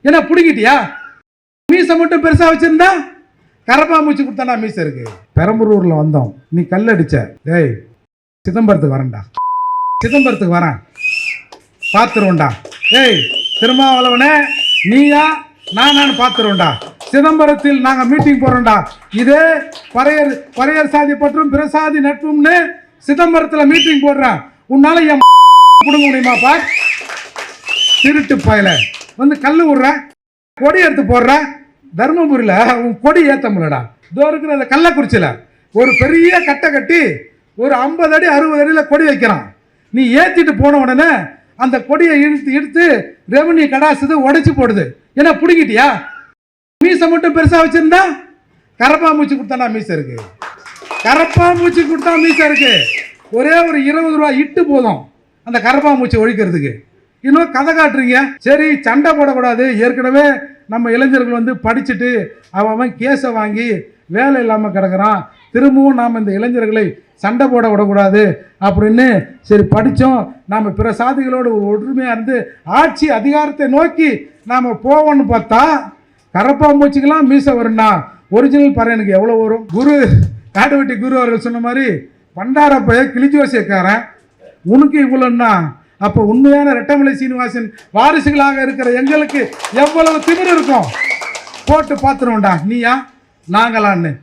என்ன பிடிக்கிட்டியா? மீசை மட்டும் பெருசா வச்சிருந்தா கரப்பாம்பூச்சி கொடுத்தாண்டா மீசை இருக்கு. பெரம்பலூர்ல வந்தோம், நீ கல் அடிச்ச. டேய் சிதம்பரத்துக்கு வரேன்டா, சிதம்பரத்துக்கு வரேன் பார்த்துருவோண்டா. ஏய் திருமாவளவனே, நீயா நான் பார்த்துருவோண்டா. சிதம்பரத்தில் நாங்கள் மீட்டிங் போறோம்டா. இதே பறையர் சாதி பற்றும் பிரசாதி நட்பும்னு சிதம்பரத்தில் மீட்டிங் போடுறேன். உன்னால என் கொடுங்க முடியுமா பார்? திருட்டு பயல வந்து கல் விடுற, கொடி எடுத்து போடுற. தர்மபுரியில் உன் கொடி ஏற்ற முடியலடா. இதோ இருக்கிற அந்த கள்ளக்குறிச்சியில் ஒரு பெரிய கட்டை கட்டி ஒரு 50 அடி 60 அடியில் கொடி வைக்கிறான். நீ ஏற்றிட்டு போன உடனே அந்த கொடியை இழுத்து ரெவன்யூ கடாசுது, உடைச்சு போடுது. என்ன பிடிக்கிட்டியா? மீசை மட்டும் பெருசா வச்சிருந்தா கரப்பாம்பூச்சி கொடுத்தாண்டா மீசை இருக்கு. கரப்பாம்பூச்சி கொடுத்தா மீசை இருக்கு. ஒரே ஒரு 20 ரூபா இட்டு போதும் அந்த கரப்பாம்பூச்சி ஒழிக்கிறதுக்கு. இன்னும் கதை காட்டுறீங்க. சரி, சண்டை போடக்கூடாது. ஏற்கனவே நம்ம இளைஞர்கள் வந்து படிச்சுட்டு அவன் கேஸை வாங்கி வேலை இல்லாமல் கிடக்கிறான். திரும்பவும் நாம் இந்த இளைஞர்களை சண்டை போட விடக்கூடாது அப்படின்னு சரி படித்தோம். நாம் பிற சாதிகளோடு ஒற்றுமையாக இருந்து ஆட்சி அதிகாரத்தை நோக்கி நாம் போவோம்னு பார்த்தா கரப்பாம்பூச்சிக்கெல்லாம் மீசை வரும்னா ஒரிஜினல் பறையனுக்கு எவ்வளோ வரும்? குரு காடுவெட்டி குரு அவர்கள் சொன்ன மாதிரி பண்டாரப்பைய கிளிஜோசியக்காரன் உனக்கு இவ்வளோன்னா அப்போ உண்மையான ரெட்டமலை சீனிவாசன் வாரிசுகளாக இருக்கிற எங்களுக்கு எவ்வளவு திமிரு இருக்கும்? போட்டு பார்த்துருவோம்டா, நீயா நாங்களான்னு.